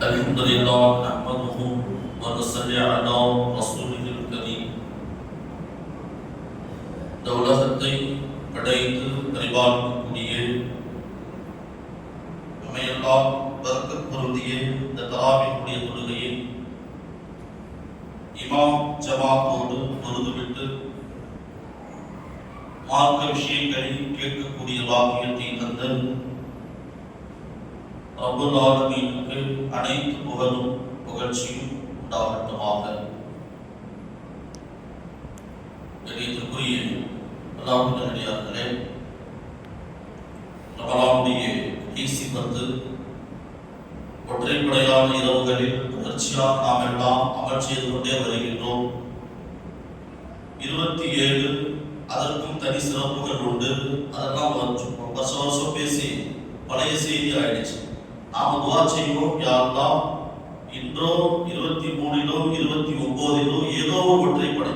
الحمد لله نحمده ونصلي على رسوله الكريم. இந்த உலகத்தை படைத்து பரிபாலிக்கக்கூடிய நம்மையெல்லாம் பரக்கத் பொருந்திய இந்த தராவினுடைய தொழுகையை இமாம் ஜமாத்தோடு தொழுதுவிட்டு மார்க்க விஷயங்களை கேட்கக்கூடிய பாக்கியத்தை தந்த ரப்பல் ஆலமீனுக்கு அனைத்து புகழும் புகழ்ச்சியும் உண்டாகட்டுமாக. கணியத்திற்குரிய அல்லாஹ்வின் நல்லடியார்களே, ரமலானுடைய கடைசி 10 ஒற்றைப்படையான இரவுகளில் தொடர்ச்சியாக நாம் எல்லாம் அமல் செய்து கொண்டே வருகின்றோம். 27 அதற்கும் தனி சிறப்புகள் உண்டு. அதெல்லாம் வருஷம் பேசி பழைய செய்தி ஆயிடுச்சு. நாம துஆ செய்வோம், யா அல்லாஹ் இன்றோ 23 29 ஏதோ ஒற்றைப்படை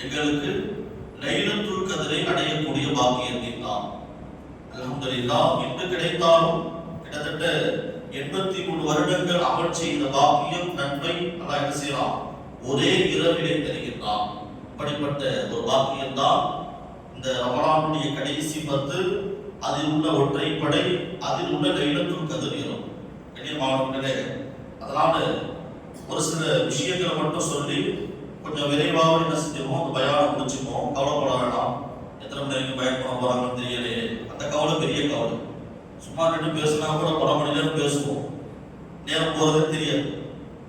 எங்களுக்கு லைலத்துல் கத்ரை அடையக்கூடிய பாக்கியத்தை தான். அல்ஹம்துலில்லாஹ், இன்று கிடைத்தாலும் கிட்டத்தட்ட 83 வருடங்கள் அமல் செய்த பாக்கியம் நன்மை அல்லாஹ் என்ன செய்யலாம், ஒரே இரவிலே தருகின்றான். அப்படிப்பட்ட ஒரு பாக்கியம் தான் இந்த ரமலானுடைய கடைசி 10, அதில் உள்ள ஒற்றைப்படை, அதில் உள்ள லைலத்துல் கத்ர் இரவு. கண்ணியமானவர்களே, அதனால ஒரு சில விஷயங்களை மட்டும் சொல்லி கொஞ்சம் விரைவாக என்ன செஞ்சுப்போம், அந்த பயானை முடிச்சுப்போம். கவலைப்பட வேண்டாம். எத்தனை மணி வரைக்கும் பயன் பண்ண போறாங்கன்னு தெரியலையே, அந்த கவலை பெரிய கவலை. சும்மா ரெண்டு பேசினா கூட பல மணி நேரம் பேசுவோம், நேரம் போறதே தெரியாது.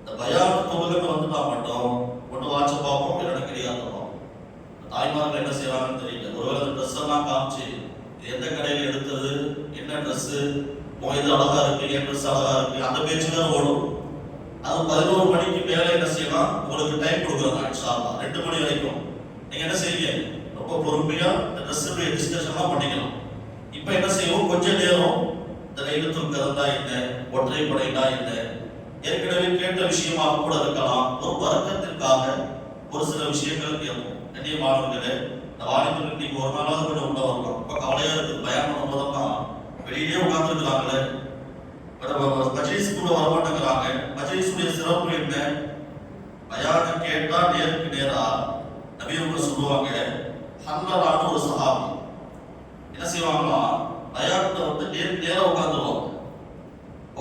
இந்த பயான தொழுகைன்னு வந்துட்டா மட்டும் ஒன்று வாட்ச பார்ப்போம், இல்லைன்னா கிடையாதுப்போம். தாய்மார்கள் என்ன செய்யறாங்கன்னு தெரியல. ஒருவேளை அந்த ட்ரெஸ் எல்லாம் காமிச்சு எந்த கடையில் எடுத்தது, என்ன ட்ரெஸ், இது அழகா இருக்கு, என் ட்ரெஸ் அழகா இருக்கு, அந்த பேச்சு தான் ஓடும். அது 11 மணிக்கு மேலே என்ன செய்யலாம், உங்களுக்கு டைம் கொடுக்குறாங்க. இன்ஷா அல்லாஹ் 2 மணி வரைக்கும் நீங்க என்ன செய்யுங்க, ரொம்ப பொறுமையா இந்த ட்ரெஸ்ஸுடைய டிஸ்கஷன்லாம் பண்ணிக்கலாம். இப்போ என்ன செய்வோம், கொஞ்ச நேரம் இந்த லைலத்துல் கத்ர் என்ன, ஒற்றைப்படைனா என்ன, ஏற்கனவே கேட்ட விஷயமாக கூட இருக்கலாம், ஒரு வர்க்கத்திற்காக ஒரு சில விஷயங்கள் கேட்போம். கண்ணியமானவர்களே, இந்த வாலிபர்கள் இன்னைக்கு ஒரு நாளாவது கொஞ்சம் உள்ள வரலாம். இப்போ கவலையா இருக்குது, பயம் பண்ணும் போதெல்லாம் வெளியிலே உட்கார்ந்துருக்கிறாங்களே, மஜ்லிஸ் கூட வரமாட்டேங்கிறாங்க. மஜ்லிஸுடைய சிறப்பு என்ன, பயான கேட்டா நேருக்கு நேரா நபி அவங்க சொல்லுவாங்க, ஹல்லரான ஒரு சஹாபி என்ன செய்வாங்களா, பயான்ல வந்து நேருக்கு நேரா உட்கார்ந்துருவாங்க.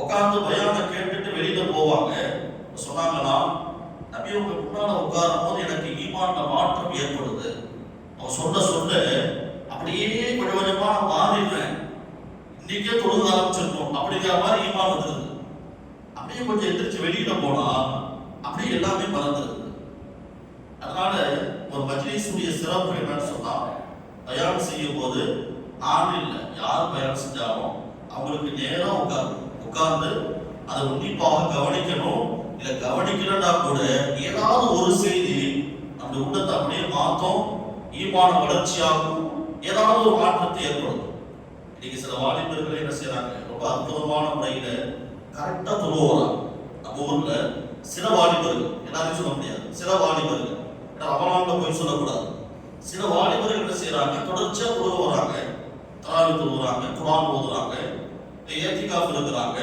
உட்கார்ந்து பயான கேட்டுட்டு வெளியில போவாங்க. சொன்னாங்கன்னா, நபி அவங்க முன்னால உட்காரும் போது எனக்கு ஈமான்ல மாற்றம் ஏற்படுது. அவங்க சொல்ல அப்படியே கொஞ்சம் கொஞ்சமா நான் மாறிடுறேன். இன்னைக்கே தொழுக ஆரம்பிச்சிருக்கோம் அப்படிங்கிற மாதிரி ஈமான் வந்துருது. அப்படியே கொஞ்சம் எந்திரிச்சு வெளியில போனா அப்படியே எல்லாமே மறந்துருது. அதனால ஒரு மஜ்லிஸுடைய சிறப்பு என்னன்னு சொன்னா, பயான் செய்யும் போது நான் இல்லை, யார் பயான் செஞ்சாலும் அவங்களுக்கு நேரம் உட்கார்ந்து அதை உன்னிப்பாக கவனிக்கணும். இல்லை கவனிக்கலன்னா கூட ஏதாவது ஒரு செய்தி நம்ம உள்ளத்தை அப்படியே மாற்றும், ஈமான வளர்ச்சியாகும், ஏதாவது ஒரு மாற்றத்தை ஏற்படுத்தும். இன்னைக்கு சில வாலிபர்கள் என்ன செய்யறாங்க, ரொம்ப அற்புதமான முறையில கரெக்டா தொழுவாங்க. நம்ம ஊர்ல சில வாலிபர்கள், எல்லாரையும் சொல்ல முடியாது, சில வாலிபர்கள், ரமலான்ல போய் சொல்லக்கூடாது, சில வாலிபர்கள் என்ன செய்யறாங்க, தொடர்ச்சியா தொழுக வராங்க, தராவி தொழுகிறாங்க, குர்ஆன் ஓதுறாங்க, ஏத்திகாஃப் இருக்கிறாங்க.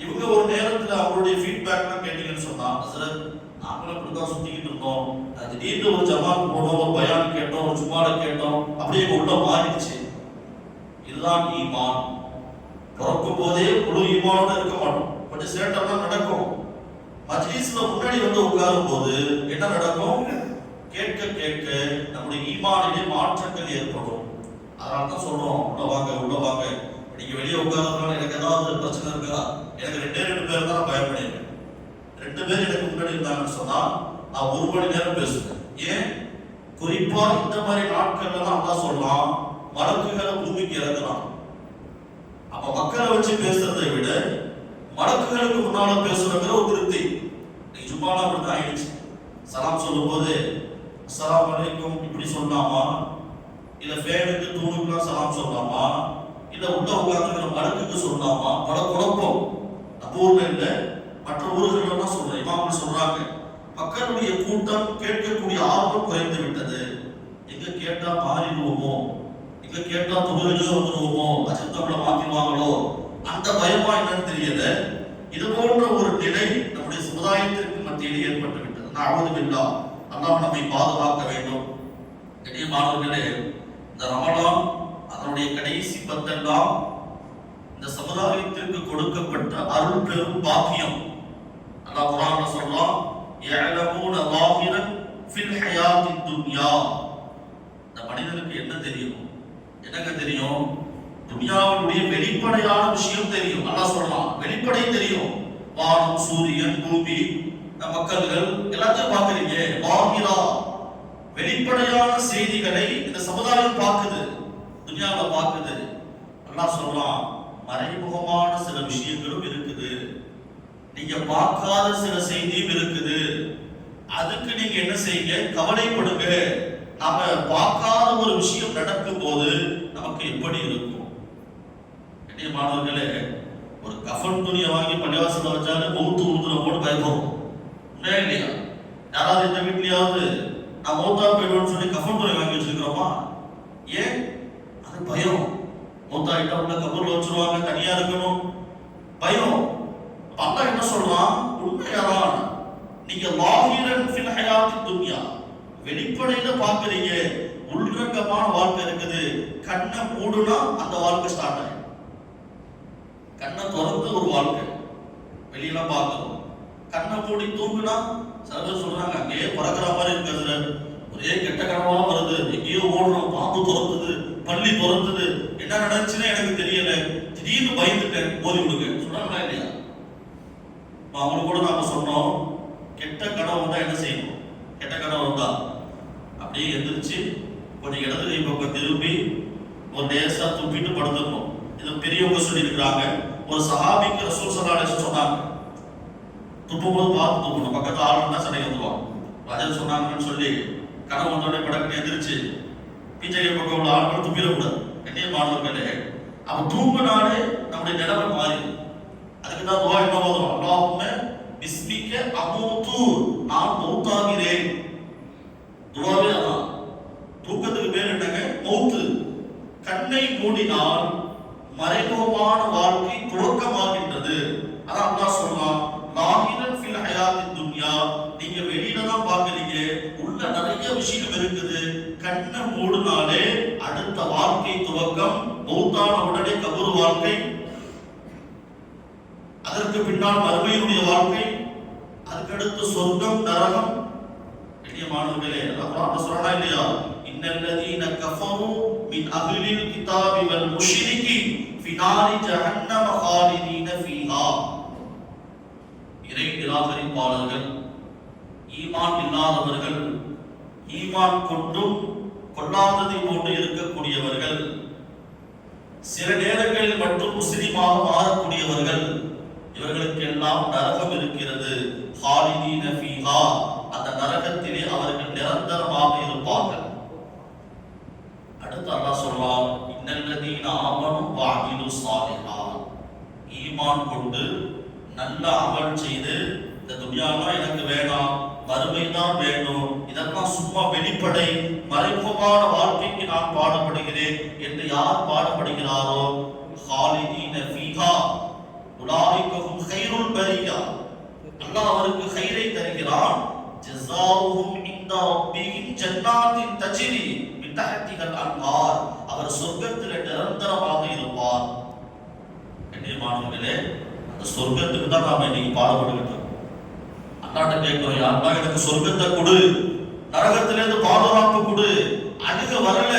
இவங்க ஒரு நேரத்துல அவங்களுடைய ஃபீட்பேக்லாம் கேட்டீங்கன்னு சொன்னா, ஹஸ்ரத் நாங்களும் இப்படிதான் சுத்திக்கிட்டு இருந்தோம், திடீர்னு ஒரு ஜமாத் போனோம், ஒரு பயான் கேட்டோம், ஒரு ஜுமால கேட்டோம், அப்படியே உள்ள மாறிடுச்சு. இதுதான் ஈமான். பிறக்கும் போதே முழு ஈமானோட இருக்க மாட்டோம், கொஞ்சம் சேட்டம்லாம் நடக்கும். மஜ்லிஸ்ல முன்னாடி வந்து உட்காரும் போது என்ன நடக்கும், கேட்க கேட்க நம்முடைய ஈமானிலே மாற்றங்கள் ஏற்படும். அதனால தான் சொல்றோம், உள்ள வாங்க. நீங்க வெளியே உட்கார்றதுனால எனக்கு ஏதாவது பிரச்சனை இருக்கா, எனக்கு 2 பேர் தான் பயம் பண்ணிருக்கேன். 2 பேர் எனக்கு முன்னாடி இருந்தாங்கன்னு சொன்னா நான் 1 மணி நேரம் பேசுவேன். ஏன், குறிப்பா இந்த மாதிரி நாட்கள்ல தான் அல்லாஹ் சொல்லலாம், மலக்குகளை பூமிக்கு இறக்குறான். அப்ப மக்களை வச்சு பேசுறதை விட மலக்குகளுக்கு முன்னால பேசுறதுங்கிற ஒரு திருப்தி. நீங்க சும்மாலாம் அப்படிதான் ஆயிடுச்சு. சலாம் சொல்லும் போது அஸ்ஸலாமு அலைக்கும் இப்படி சொல்லலாமா, இல்ல ஃபேனுக்கு தூணுக்குலாம் சலாம் சொல்லலாமா, இல்ல உள்ள உட்கார்ந்து மலக்குக்கு சொல்லலாமா, பல குழப்பம். நம்ம ஊர்ல இல்ல, மற்ற ஊர்களெல்லாம் சொல்றேன், இமாம்கள் சொல்றாங்க, மக்களுடைய கூட்டம் கேட்கக்கூடிய ஆர்வம் குறைந்து விட்டது. எங்க கேட்டா மாறிடுவோமோ, எங்க கேட்டா தொழிலே வந்துடுவோமோ, அச்சத்தமிழ மாத்திடுவாங்களோ, அந்த பயமா என்னன்னு தெரியல. இது போன்ற ஒரு நிலை நம்முடைய சமுதாயத்திற்கு மத்தியில் ஏற்பட்டு விட்டது. நஅஊது பில்லாஹ், அல்லாஹ் நம்மை பாதுகாக்க வேண்டும். கண்ணியமானவர்களே, இந்த ரமலான் அதனுடைய கடைசி பத்தெல்லாம் இந்த சமுதாயத்திற்கு கொடுக்கப்பட்ட அருள் பெரும் பாக்கியம். அல்லாஹ் குர்ஆன்ல சொல்றான், யஅலமூன ஸாஹிரன் ஃபில் ஹயாத்தித் துன்யா. இந்த மனிதனுக்கு என்ன தெரியும்? என்னங்க தெரியும்? துன்யாவுடைய வெளிப்படையான விஷயம் தெரியும். அல்லாஹ் சொல்றான், வெளிப்படை தெரியும். வானம், சூரியன், பூமி, மக்கள்கள் எல்லாத்தையும் பார்க்கறீங்க. ஸாஹிரா, வெளிப்படையான செய்திகளை இந்த சமுதாயம் பார்க்குது, துன்யாவை பார்க்குது. அல்லாஹ் சொல்றான், மறைமுகமான சில விஷயங்களும் இருக்குது, நீங்க பார்க்காத சில செய்தியும் இருக்குது. அதுக்கு நீங்க என்ன செய்யுங்க? கவலைப்படுங்க. நாம பார்க்காத ஒரு விஷயம் நடக்கும் போது நமக்கு எப்படி இருக்கும்? மாணவர்களே, ஒரு கஃன் துணியை வாங்கி பள்ளிவாசல்ல வச்சாலே மௌத்து ஊதுற போட்டு பயப்படும். உண்மையா இல்லையா? யாராவது இந்த வீட்லயாவது நான் மௌத்தா போயிடுவோம்னு சொல்லி கஃன் துணி வாங்கி வச்சிருக்கிறோமா? ஏன்? அது பயம். மௌத்தாயிட்டா உள்ள கபூர்ல வச்சிருவாங்க, தனியா இருக்கணும், பயம். அல்லாஹ் என்ன சொல்றான்? உண்மையாதான் நீங்க லாஹிரன் ஃபில் ஹயாத்தித் துன்யா, வெளிப்படையில பாக்குறீங்க, உள்ரங்கமான வாழ்க்கை இருக்குது. கண்ணை மூடுனா அந்த வாழ்க்கை ஸ்டார்ட் ஆயிடும். கண்ணை திறந்து ஒரு வாழ்க்கை வெளியில பார்க்கணும். கண்ணை மூடி தூங்குனா சில பேர் சொல்றாங்க, அங்கேயே பறக்கிற மாதிரி இருக்கிறது, ஒரே கெட்ட கனவா வருது, எங்கேயோ ஓடுறோம், பாம்பு துரத்துது, பள்ளி துரத்துது, என்ன நடந்துச்சுன்னு எனக்கு தெரியல, திடீர்னு பயந்துட்டேன், ஓதி விடுங்க சொல்றாங்களா இல்லையா? அவங்களுக்கு கூட நாம சொன்னோம், கெட்ட கனவு வந்தா என்ன செய்யணும்? கெட்ட கனவு வந்தா அப்படியே எந்திரிச்சு கொஞ்சம் இடது கை பக்கம் திரும்பி ஒரு லேசா துப்பிட்டு படுத்துக்கணும். இது பெரியவங்க சொல்லி இருக்கிறாங்க. ஒரு சஹாபிக்கு ரசூல் ஸல்லல்லாஹு அலைஹி வஸல்லம் சொன்னாங்க, துப்பும்போது பார்த்து துப்பணும், பக்கத்துல ஆள் இருந்தா சண்டை வந்துருவான். ராஜா சொன்னாங்கன்னு சொல்லி கனவு வந்தோடனே படக்குன்னு எந்திரிச்சு பிச்சை பக்கம் உள்ள ஆளுகள் துப்பிடக்கூடாது. கண்ணியமானவர்களே, அவன் தூங்கினாலே நம்முடைய நிலைமை மாறி. அதுக்குதான் துவா என்ன ஓதுறோம்? அல்லாஹும்ம பிஸ்மிக்க அமூது, நான் மௌத்தாகிறேன். துவாவே அதான். தூக்கத்துக்கு பேர் என்னங்க? மௌத்து. கண்ணை மூடினால் மறைமுகமான வாழ்க்கை துவக்கமாகின்றது. அதான் அல்லாஹ் சொல்றான், லாஹிரன் ஃபில் ஹயாத்தித் துன்யா, நீங்க வெளியில தான் பாக்குறீங்க, உள்ள நிறைய விஷயம் இருக்குது. கண்ணை மூடினாலே அடுத்த வாழ்க்கை துவக்கம், மௌத்தான உடனே கபூர் வாழ்க்கை, அதற்கு பின்னால் மறுமையினுடைய வாழ்க்கை, அதுக்கடுத்து சொர்க்கம், நரகம். கண்ணியமானவர்களே, அல்லாஹ் சொல்றானா இல்லையா? இன்னல்லதீன கஃபரு மின் அஹ்லில் கிதாபி வல் முஷ்ரிகீன் ஃபி நாரி ஜஹன்னம காலிதீன ஃபீஹா. இறை நிராகரிப்பாளர்கள், ஈமான் இல்லாதவர்கள், ஈமான் கொண்டும் கொள்ளாததை போன்று இருக்கக்கூடியவர்கள், சில நேரங்களில் மட்டும் முஸ்லிமாக மாறக்கூடியவர்கள், இவர்களுக்கு எல்லாம் நரகம் இருக்கிறது. ஹாலிதீன ஃபீஹா, அந்த நரகத்திலே அவர்கள் நிரந்தரமாக இருப்பார்கள். அடுத்து அல்லாஹ் சொல்றான், இன்னல்லதீன ஆமனு வஅமிலு ஸாலிஹாத், ஈமான் கொண்டு நல்ல அமல் செய்து, இந்த துன்யாலாம் எனக்கு வேண்டாம், மறுமை தான் வேண்டும், இதெல்லாம் சும்மா வெளிப்படை மறைமுகமான வாழ்க்கைக்கு நான் பாடுபடுகிறேன் என்று யார் பாடுபடுகிறாரோ, ஹாலிதீன ஃபீஹா உலாயிகஹும் கைருல் பரியா, அல்லாஹ் அவருக்கு கைரை தருகிறான். ஜஸாவுஹும் இன்த ரப்பிஹிம் ஜன்னாத்தின் தஜ்ரி மின் தஹ்திஹல் அன்ஹார், அவர் சொர்க்கத்தில் நிரந்தரமாக இருப்பார். கண்ணியமானவர்களே, அந்த சொர்க்கத்துக்கு தான் நாம இன்னைக்கு பாடுபடுகிறோம். அல்லாஹ்ட்ட கேட்கிறோம், யா அல்லாஹ் எனக்கு சொர்க்கத்தை கொடு, நரகத்திலிருந்து பாதுகாப்பு கொடு. அழுக வரல,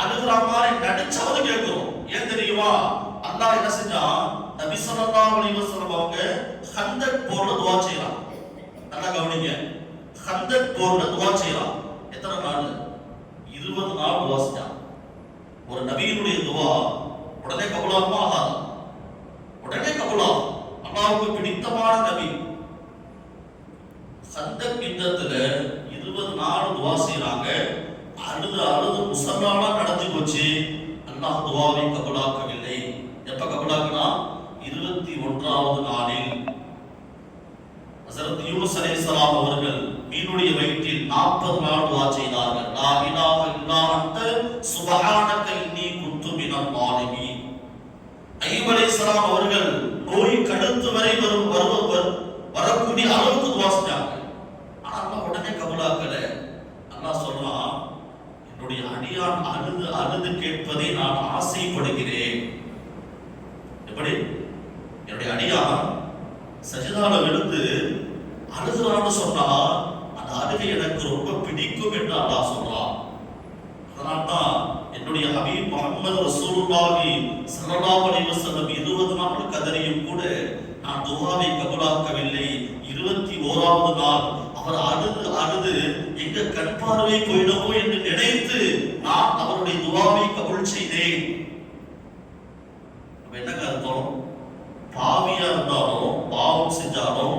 அழுகிற மாதிரி நடிச்சாவது கேட்கிறோம். ஏன் தெரியுமா? அல்லாஹ் என்ன செஞ்சான்? நபி ஸல்லல்லாஹு அலைஹி வஸல்லம் அவங்க ஹந்தக் போர்ல துஆ செய்யறாங்க. நல்லா கவனிங்க, ஹந்தக் போர்ல துஆ செய்யறாங்க. எத்தனை நாள்? 20 நாள் துஆ செஞ்சாங்க. ஒரு நபியினுடைய துஆ உடனே கபூலாகுமா? ஆகாது. உடனே கபூலாகும். அல்லாஹ்வுக்கு பிடித்தமான நபி. ஹந்தக் யுத்தத்துல 20 நாள் துஆ செய்யறாங்க. அழுது முஸல்லாலா நடந்து போச்சு. அல்லாஹ் துஆவை கபூலாக்கவில்லை. எப்ப கபூலாக்குனா 21வது நாளில் ஹஜ்ரத் யூனுஸ் அலைஹிஸ்ஸலாம் அவர்கள் மீனுடைய வயிற்றில் 40 நாள் துஆ செய்தார்கள். லா இலாஹ இல்லா அன்த சுப்ஹானக இன்னி குன்து மினல் ஸாலிமீன். அய்யூப் அலைஹிஸ்ஸலாம் அவர்கள் நோய் கடுத்து வரை அழுகக்கூடிய அளவுக்கு துவா செஞ்சாங்க. ஆனா அல்லாஹ் உடனே கபூலாக்கல. அல்லாஹ் சொல்றான், என்னுடைய அடியான் அழுது அழுது கேட்பதை நான் ஆசைப்படுகிறேன். எப்படி? என்னுடைய அடியான் சஜிதால விழுந்து அழுகிறான்னு சொன்னா அந்த அழுகை எனக்கு ரொம்ப பிடிக்கும் என்று அல்லாஹ் சொல்றான். அதனால்தான் என்னுடைய ஹபீப் முஹம்மது ரசூலுல்லாஹி ஸல்லல்லாஹு அலைஹி வஸல்லம் 20 நாட்கள் கதறியும் கூட நான் துஆவை கபூலாக்கவில்லை. 21வது நாள் அவர் அழுது அழுது எங்க கண் பார்வை போயிடுமோ என்று நினைத்து நான் அவருடைய துஆவை கபூல் செய்தேன். என்ன அர்த்தம்? பாவியா இருந்தாலும் பாவம் செஞ்சாலும்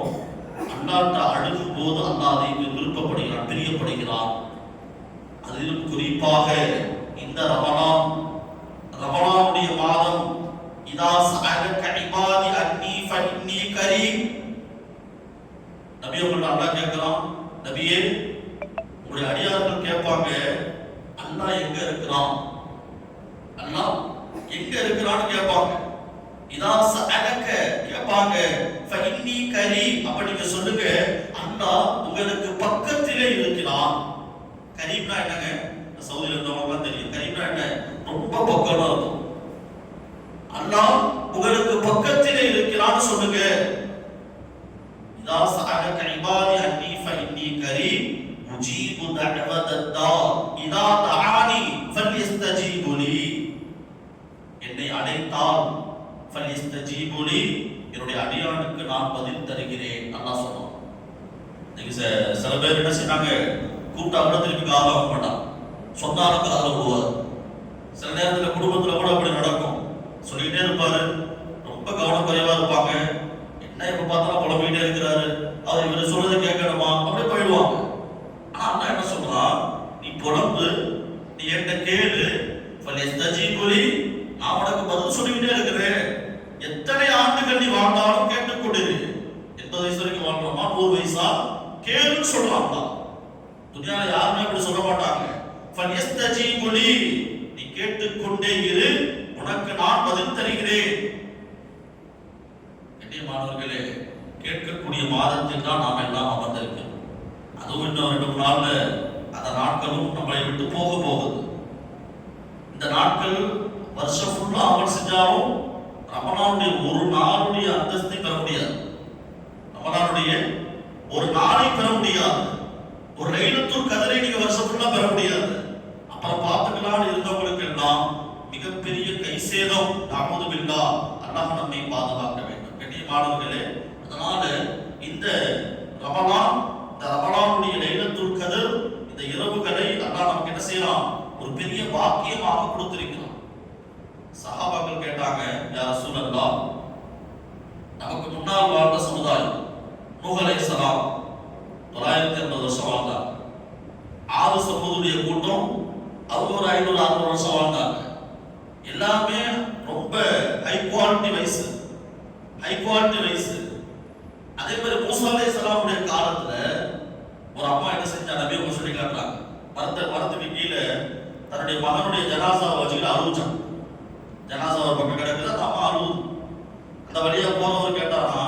அல்லாஹ்ட்ட அழுகும் போது அல்லாஹ் அதை விருப்பப்படுகிறான், பிரியப்படுகிறான். அதிலும் குறிப்பாக இந்த ரமலானுடைய மாதம், இதா சஅலக இபாதி அன்னி ஃபஇன்னி கரீம். நபி அவர்கள் அல்லாஹ் கேட்கிறான், நபியே உங்களுடைய அடியார்கள் கேட்பாங்க, அல்லாஹ் எங்க இருக்கிறான், அல்லாஹ் எங்க இருக்கிறான்னு கேட்பாங்க. இதா சஅலக கேட்பாங்க, ஃபஇன்னி கரீம், அப்ப நீங்க சொல்லுங்க அல்லாஹ் உங்களுக்கு பக்கத்திலே இருக்கிறான். கரீம்னா என்னங்க? சவுதியில இருந்தவங்க தெரியும். கரீம்னா என்ன? ரொம்ப பக்கமா இருக்கும். அல்லாஹ் உங்களுக்கு பக்கத்திலே இருக்கிறான்னு சொல்லுங்க. இதா சஅலக இபாதி அன்னி ஃபஇன்னி கரீம் உஜீபு தஅவதத் தா இதா தஆனி ஃபல்யஸ்தஜீபு லி. என்னை அழைத்தால் ஃபல்யஸ்தஜீபு லி, என்னுடைய அடியானுக்கு நான் பதில் தருகிறேன் அல்லாஹ் சொல்றான். நீங்க சில பேர் என்ன செய்றாங்க, கூட்டா கூட திருப்பி கால வாங்க மாட்டான், சொன்னாலும் கால விடுவார். சில நேரத்தில் குடும்பத்தில் கூட அப்படி நடக்கும். சொல்லிக்கிட்டே இருப்பாரு, ரொம்ப கவனக்குறைவா இருப்பாங்க. என்ன இப்ப பார்த்தாலும் புலம்பிக்கிட்டே இருக்கிறாரு, அவர் இவர் சொல்றதை கேட்கணுமா, அப்படியே போயிடுவாங்க. ஆனா அண்ணா என்ன சொல்றான், நீ புலம்பு, நீ என்கிட்ட கேளு, நான் உனக்கு பதில் சொல்லிக்கிட்டே இருக்கிறேன். எத்தனை ஆண்டுகள் நீ வாழ்ந்தாலும் கேட்டுக்கொண்டிரு. 80 வயசு வரைக்கும் வாழ்றோமா, 100 வயசா, கேளுன்னு சொல்றான். துனியால யாருமே அப்படி சொல்ல மாட்டாங்க. நீ கேட்டுக்கொண்டே இரு, உனக்கு நான் பதில் தருகிறேன். மாணவர்களே, கேட்கக்கூடிய மாதத்தில் தான் நாம் எல்லாம் அமர்ந்திருக்கிறோம். அதுவும் இன்னும் 2 நாள்ல அந்த நாட்களும் நம்மளை விட்டு போக போகுது. இந்த நாட்கள் வருஷம் ஃபுல்லா அமல் செஞ்சாலும் ரமலானுடைய ஒரு நாளுடைய அந்தஸ்தை பெற முடியாது. ரமலானுடைய ஒரு நாளை பெற முடியாது. ஒரு லைலத்துல் கத்ரை நீங்க வருஷம் ஃபுல்லா பெற முடியாது. அப்புறம் பார்த்துக்கலாம்னு இருந்தவங்களுக்கு எல்லாம் மிகப்பெரிய கைசேதம். நஅூது பில்லாஹ், அல்லாஹ் நம்மை பாதுகாக்க வேண்டும். கண்ணியமானவர்களே, அதனால இந்த ரமலானுடைய லைலத்துல் கத்ர், இந்த இரவுகளை அல்லாஹ் நமக்கு என்ன செய்யறான், ஒரு பெரிய பாக்கியமாக கொடுத்திருக்கிறான். சஹாபாக்கள் கேட்டாங்க, யா ரசூலல்லாஹ், நமக்கு முன்னால் வாழ்ந்த சமுதாயம் நூஹ் அலைஹிஸ்ஸலாம் 980 வருஷம் வாழ்ந்தாங்க. 6 சமூகத்துடைய கூட்டம் அவங்க ஒரு 500-600 வருஷம் வாழ்ந்தாங்க. எல்லாமே ரொம்ப ஹை குவாலிட்டி வயசு. அதே மாதிரி மூசா அலைஹிஸ்ஸலாமுடைய காலத்துல ஒரு அம்மா என்ன செஞ்சா, நபி அவங்க சொல்லி காட்டுறாங்க, மரத்துக்கு கீழே தன்னுடைய மகனுடைய ஜனாசாவை வச்சுக்கிட்டு அழுவுச்சான். ஜனாசா ஒரு பக்கம் கிடக்குது, அந்த அம்மா அழுவுது. அந்த வழியா போறவர் கேட்டாரா,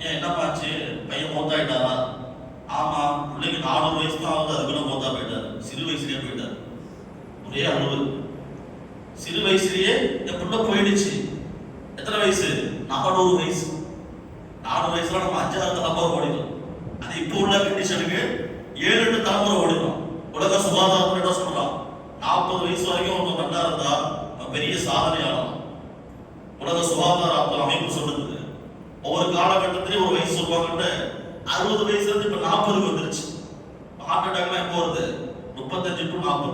ஏன் என்னப்பாச்சு, பையன் மௌத்தாயிட்டாரா? ஆமா, பிள்ளைக்கு 400 வயசு தான் ஆகுது, அதுக்குள்ள மௌத்தா போயிட்டாரு, சிறு வயசுலயே போயிட்டாரு. ஒரே அழுவு, சிறு வயசுலயே என் பிள்ளை போயிடுச்சு. எத்தனை வயசு? 400 வயசு. 400 வயசுல நம்ம 5-6 தலைமுறை ஓடிடும். அது இப்போ உள்ள கண்டிஷனுக்கு 7-8 தலைமுறை ஓடிடும். உலக சுகாதாரம் என்ன சொல்றான், 40 வயசு வரைக்கும் ஒன்று நல்லா இருந்தா பெரிய சாதனையாளர். உலக சுகாதார அமைப்பு சொல்லுது, ஒவ்வொரு காலகட்டத்திலேயே ஒரு வயசு சொல்லுவாங்கன்னு. 60 வயசுல இருந்து இப்ப 40க்கு வந்துருச்சு. ஹார்ட் அட்டாக்லாம் எப்போ வருது? 35 to 40.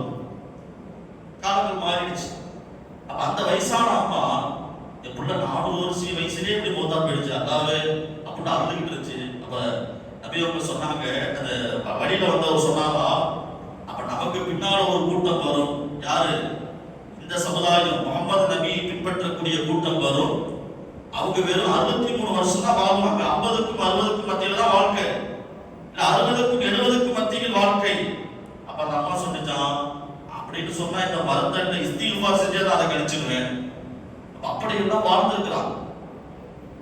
காலங்கள் மாறிடுச்சு. அப்ப அந்த வயசான அம்மா என் பிள்ளை 400 வயசுலயே இப்படி மௌத்தா போயிடுச்சு, அதாவது அப்படின்னு அழுதுகிட்டு இருந்துச்சு. அப்ப நபி அவங்க சொன்னாங்க, அந்த வழியில வந்தவர் சொன்னாரா, அப்ப நமக்கு பின்னால ஒரு கூட்டம் வரும். யாரு? இந்த சமுதாயம், முகமது நபியை பின்பற்றக்கூடிய கூட்டம் வரும். அவங்க வெறும் 63 வருஷம் தான் வாழ்வாங்க. 50க்கும் 60க்கும் மத்தியில தான் வாழ்க்கை, இல்ல 60க்கும் 70க்கும் மத்தியில் வாழ்க்கை. அப்ப அந்த அம்மா சொன்னான், அப்படின்னு சொன்னா இந்த மரத்தண்ட இஸ்திக்ஃபார் செஞ்சதை அதை கழிச்சுடுவேன். அப்படி எல்லாம் வாழ்ந்துருக்கிறான்.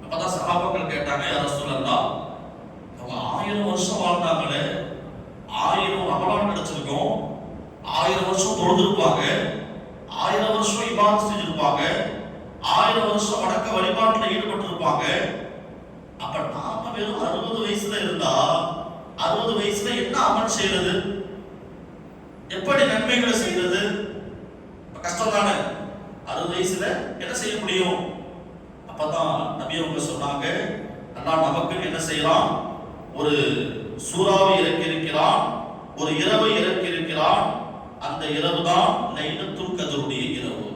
அப்பதான் சஹாபாக்கள் கேட்டாங்க, யா ரசூலல்லாஹ், 1000 வருஷம் வாழ்ந்தாங்களே, 1000 ரமலான் கிடைச்சிருக்கும், 1000 வருஷம் தொழுதிருப்பாங்க, 1000 வருஷம் இபாதத் செஞ்சிருப்பாங்க, 1000 வருஷம் வணக்க வழிபாட்டுல ஈடுபட்டிருப்பாங்க. அப்ப நாம வெறும் 60 வயசுல இருந்தா 60 வயசுல என்ன அமல் செய்யறது, எப்படி நன்மைகளை செய்யறது? கஷ்டம் தானே. 60 வயசுல என்ன செய்ய முடியும்? அப்பதான் நபி அவங்க சொன்னாங்க, அல்லாஹ் நமக்கு என்ன செய்யறான், ஒரு சூறாவை இறக்கி இருக்கிறான், ஒரு இரவை இறக்கி இருக்கிறான். அந்த இரவு தான் லைலத்துல் கத்ருடைய இரவு.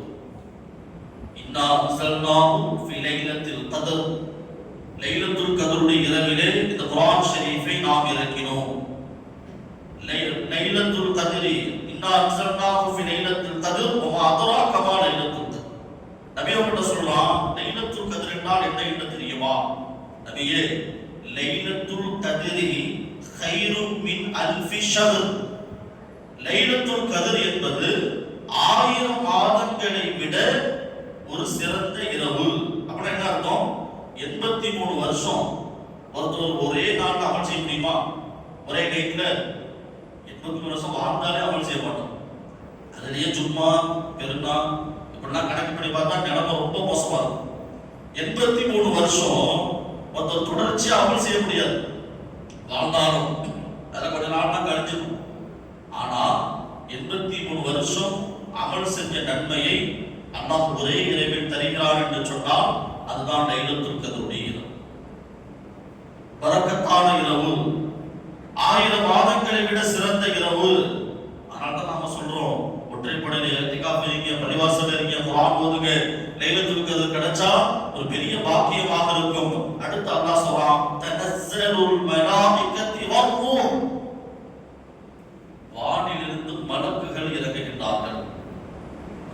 இன்னா அன்ஸல்னாஹு ஃபி லைலத்தில் கத்ர், லைலத்துல் கத்ருடைய இரவிலே இந்த குர்ஆன் ஷரீஃபை நாம் இறக்கினோம். லைலத்துல் கத்ரி இன்னா அன்ஸல்னாஹு ஃபி லைலத்தில் கத்ர் வமா அத்ராக மா லைலத்துல் கத்ர். நபி அவங்க சொல்றான், லைலத்துல் கத்ர் என்றால் என்ன தெரியுமா? நபியே, லைலத்துல் கத்ரி கைரும் மின் அல்ஃபி ஷஹர். லைலத்துல் கத்ர் என்பது 1000 மாதங்களை விட ஒரு சிறந்த இரவு. அப்படின்னா என்ன அர்த்தம்? 83 வருஷம் ஒருத்தர் ஒரே நாள்ல அமல் செய்ய முடியுமா? ஒரே நைட்ல 83 வருஷம் வாழ்ந்தாலே அமல் செய்ய மாட்டோம். அதுலயே சும்மா பெருந்தா இப்படிலாம் கணக்கு பண்ணி பார்த்தா நிலைமை ரொம்ப மோசமா இருக்கும். 83 வருஷம் ஒருத்தர் தொடர்ச்சியா அமல் செய்ய முடியாது. வாழ்ந்தாலும் அதை கொஞ்ச நாள் தான் கழிஞ்சிடும். ஆனா 83 வருஷம் அமல் செஞ்ச நன்மையை அல்லாஹ் ஒரே இரவில் தருகிறார் என்று சொன்னால் அதுதான் லைலத்துல் கத்ருடைய இரவு. பரக்கத்தான இரவு, 1000 மாதங்களை விட சிறந்த இரவு. அதனால நாம சொல்றோம், ஒற்றைப்படையில இத்திகாஃப் இருங்க, பள்ளிவாசல் இருங்க, குர்ஆன் ஓதுங்க, லைலத்துல் கத்ர் கிடைச்சா ஒரு பெரிய பாக்கியமாக இருக்கும். அடுத்து அல்லாஹ் சொல்றான், தனஸ்ஸலுல் மலாயிகத்தி வர்ரூஹ், வானிலிருந்து மலக்குகள் இறங்குகின்றார்கள்.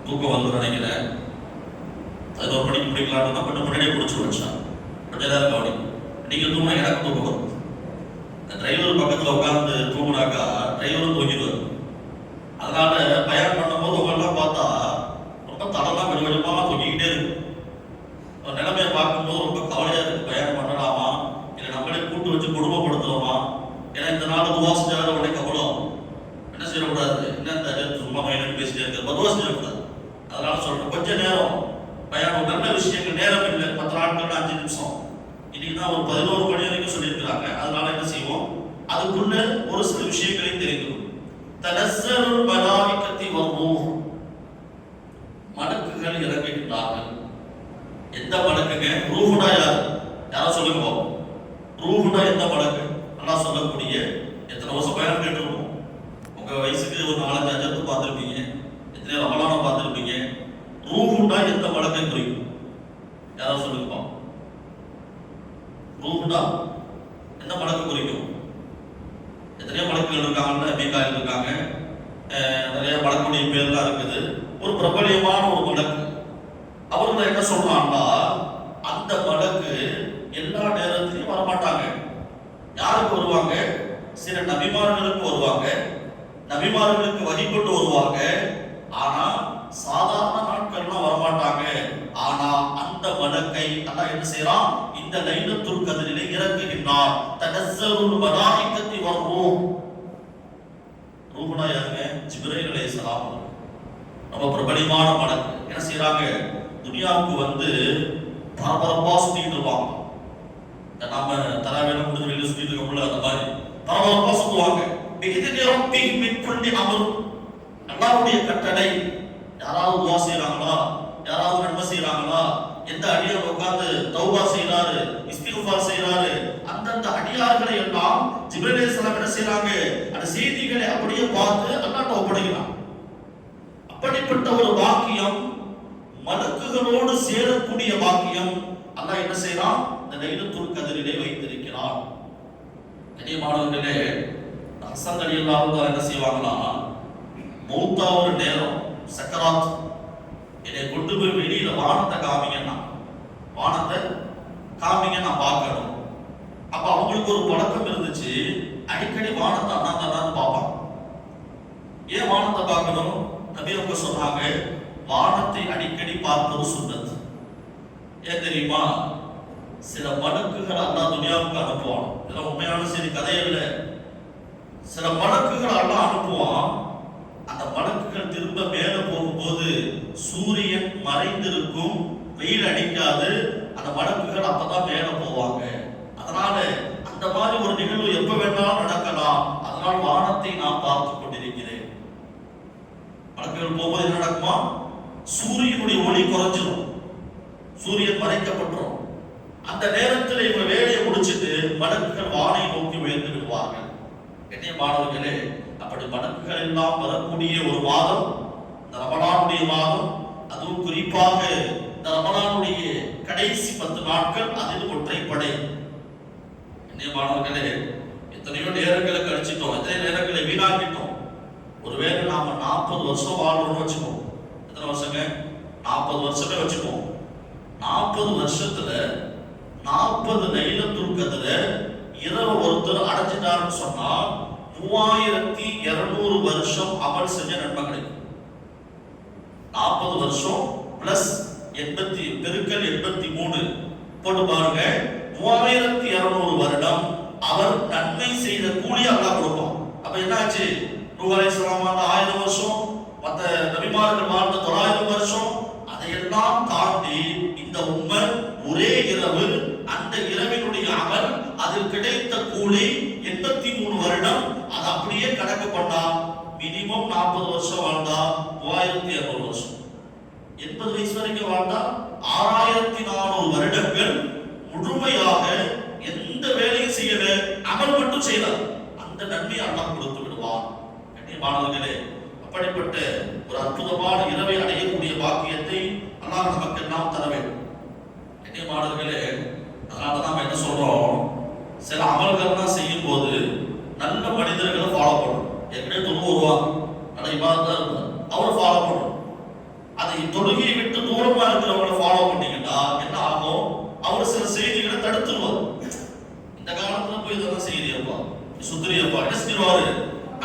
தூக்கம் வந்து நினைக்கிறேன், 11 மணிக்கு முடிக்கலாம்னு தான் கொஞ்சம் முன்னாடியே முடிச்சு வச்சான். கொஞ்ச நேரம் கவனி, நீங்க தூங்கினா எனக்கு தூக்கம் வரும். டிரைவர் பக்கத்துல உட்கார்ந்து தூங்கினாக்கா டிரைவரும் தூங்கிடுவார். அதனால பயணம் பண்ணும்போது உங்களெல்லாம் பார்த்தா ரொம்ப தடலாம் கொஞ்சம் கொஞ்சமா தூங்கிக்கிட்டே இருக்கு. நிலைமையை பார்க்கும்போது ரொம்ப கவலையா இருக்கு. பயணம் பண்ணலாமா, இல்லை நம்மளே கூட்டு வச்சு குடும்பப்படுத்துவோமா? ஏன்னா இந்த நாள் துவா செஞ்சாலும் உடனே கவலம் என்ன செய்யக்கூடாது, என்ன இந்த சும்மா மைண்ட் பேசிட்டே இருக்கு, பதுவா செய்யக்கூடாது. அதனால சொல்றேன், கொஞ்ச நேரம் பயணம், நல்ல விஷயங்கள், நேரம் இல்லை, 10 நாட்கள் 5 நிமிஷம். இன்னைக்கு தான் ஒரு 11 மணி வரைக்கும் சொல்லியிருக்கிறாங்க. அதனால என்ன செய்வோம், அதுக்குள்ள ஒரு சில விஷயங்களை தெரிந்துடும். தனஸ்ஸலுல் மலாயிகத்தி வர்ரூஹ், மலக்குகள் இறங்குகின்றார்கள். எந்த மலக்குங்க? ரூஹுனா யார்? யாரும் சொல்லுங்க. ரூஹுனா எந்த மலக்கு? அல்லாஹ் சொல்லக்கூடிய, எத்தனை வருஷம் பயணம் கேட்டிருக்கோம். உங்க வயசுக்கு ஒரு 4-5 அஜத்து பார்த்துருப்பீங்க, எத்தனை ரமலான பார்த்துருப்பீங்க. ரூஹுனா எந்த மலக்கை குறிக்கும்? யாரும் சொல்லுங்க. ரூஹுனா எந்த மலக்கு குறிக்கும்? எத்தனையோ மலக்குகள் இருக்காங்க, மீகாயில் இருக்காங்க, நிறைய மலக்குடைய பேர்லாம் இருக்குது. ஒரு பிரபலியமான ஒரு மலக்கு, அவர்கள் என்ன சொல்றாங்கன்னா, அந்த மலக்கு எல்லா நேரத்திலையும் வரமாட்டாங்க. யாருக்கு வருவாங்க? சில நபிமார்களுக்கு வருவாங்க, நபிமார்களுக்கு வழிபட்டு வருவாங்க. ஆனா சாதாரண நாட்கள்லாம் வரமாட்டாங்க. ஆனா அந்த மலக்கை அல்லாஹ் என்ன செய்யறான், இந்த லைலத்துல் கத்ரிலே இறக்குகின்றான். தனஸ்ஸலுல் மலாயிகத்தி வர்ரூஹ். ரூஹுனா யாருங்க? ஜிப்ரீல் அலைஹிஸ்ஸலாம். ரொம்ப பிரபலியமான மலக்கு. என்ன செய்யறாங்க, துனியாவுக்கு வந்து பரபரப்பா சுத்திட்டு இருப்பாங்க. நாம தராவேல முடிஞ்ச வெளியில சுத்திட்டு இருக்கோம்ல, அந்த மாதிரி பரபரப்பா சுத்துவாங்க. அல்லாஹ்வுடைய கட்டளை, யாராவது துஆ செய்றாங்களா, யாராவது நன்மை செய்றாங்களா, எந்த அடியார் உட்கார்ந்து தௌபா செய்றாரு, இஸ்திக்ஃபார் செய்றாரு, அந்தந்த அடியார்களை எல்லாம் ஜிப்ரீல் அலைஹிஸ்ஸலாம் என்ன செய்றாங்க, அந்த செய்திகளை அப்படியே பார்த்து அல்லாஹ்ட்ட ஒப்படைக்கிறாங்க. அப்படிப்பட்ட ஒரு பாக்கியம், மலக்குகளோடு சேரக்கூடிய பாக்கியம் அல்லாஹ் என்ன செய்றான், இந்த லைலத்துல் கத்ரிலே வைத்திருக்கிறான். கண்ணியமானவர்களே, ஹசன் ரலியல்லாஹு அன்ஹு என்ன செய்வாங்களா, மௌத்தா ஒரு நேரம் சக்கராத், என்னை கொண்டு போய் வெளியில வானத்தை காமிங்கன்னா, வானத்தை காமிங்க, நான் பார்க்கணும். அப்ப அவங்களுக்கு ஒரு பழக்கம் இருந்துச்சு, அடிக்கடி வானத்தை அண்ணாந்து பார்ப்பாங்க. ஏன் வானத்தை பார்க்கணும்? நபி அவங்க சொன்னாங்க, வானத்தை அடிக்கடி பார்ப்பது சுன்னத். ஏன் தெரியுமா? சில மலக்குகள் அல்லாஹ் துனியாவுக்கு அனுப்புவான். இதெல்லாம் உண்மையான செய்தி, கதை இல்லை. சில மலக்குகள் அல்லாஹ் அனுப்புவான். அந்த மலக்குகள் திரும்ப மேல போகும்போது சூரியன் மறைந்திருக்கும், வெயில் அடிக்காது. அந்த மலக்குகள் அப்பதான் மேல போவாங்க. அதனால அந்த மாதிரி ஒரு நிகழ்வு எப்ப வேணாலும் நடக்கலாம். அதனால் வானத்தை நான் பார்த்து கொண்டிருக்கிறேன். மலக்குகள் போகும்போது என்ன நடக்குமா? சூரியனுடைய ஒளி குறைஞ்சிடும், சூரியன் மறைக்கப்பட்டுரும். அந்த நேரத்தில் இவங்க வேலையை முடிச்சுட்டு மலக்குகள் வானை நோக்கி உயர்ந்து விடுவார்கள். என்னைய மாணவர்களே, அப்படி மலக்குகள் எல்லாம் வரக்கூடிய ஒரு மாதம் இந்த ரமலானுடைய மாதம். அதுவும் குறிப்பாக இந்த ரமலானுடைய கடைசி 10 நாட்கள், அதில் ஒற்றைப்படை. என்னைய மாணவர்களே, எத்தனையோ நேரங்களை கழிச்சிட்டோம், எத்தனை நேரங்களை வீணாக்கிட்டோம். ஒருவேளை நாம 40 வருஷம் வாழ்றோம்னு வச்சுக்கோம். எத்தனை வருஷங்க? 40 வருஷமே வச்சுக்கோம். 40 வருஷத்துல 40 லைலத்துல் கத்ர இரவு ஒருத்தர் அடைஞ்சிட்டாருன்னு சொன்னா 3200 வருஷம் அமல் செஞ்ச நன்மை கிடைக்கும். 40 வருஷம் பிளஸ் 80 பெருக்கல் 83 போட்டு பாருங்க. 3200 வருடம் அவர் நன்மை செய்த கூலி அல்லாஹ் கொடுப்பான். அப்ப என்னாச்சு? நூஹ் அலைஹிஸ்ஸலாம் வாழ்ந்த 1000 வருஷம், மற்ற நபிமார்கள் வாழ்ந்த 900 வருஷம், அதையெல்லாம் தாண்டி இந்த உம்மர் ஒரே இரவு, அந்த இரவினுடைய அமல், அதில் கிடைத்த கூலி 83 வருடம். அது அப்படியே கணக்கு பண்ணா மினிமம் 40 வருஷம் வாழ்ந்தா 3200 வருஷம். 80 வயசு வரைக்கும் வாழ்ந்தா 6400 வருடங்கள் முழுமையாக எந்த வேலையும் செய்யல, அமல் மட்டும் செய்யலாம். அந்த நன்மையை அல்லாஹ் கொடுத்து விடுவான். மாணவர்களே, அப்படிப்பட்ட ஒரு அற்புதமான இரவை அடையக்கூடிய பாக்கியத்தை அல்லாஹ் நமக்கு எல்லாம் தர வேண்டும். மாணவர்களே, அதனால நாம என்ன சொல்றோம்? சில அமல்கள்லாம் செய்யும் போது நல்ல மனிதர்களை ஃபாலோ பண்ணணும். ஏற்கனவே தொழுவாங்க, நல்ல இபாதத்தா இருக்கும், அவரை ஃபாலோ பண்ணணும். அதை தொழுகையை விட்டு தூரமா இருக்கிறவங்களை ஃபாலோ பண்ணீங்கன்னா என்ன ஆகும்? அவர் சில செய்திகளை தடுத்துருவார். இந்த காலத்துல போய் இதெல்லாம் செய்தியப்பா, சுத்திரியப்பா, என்ன செஞ்சிருவாரு?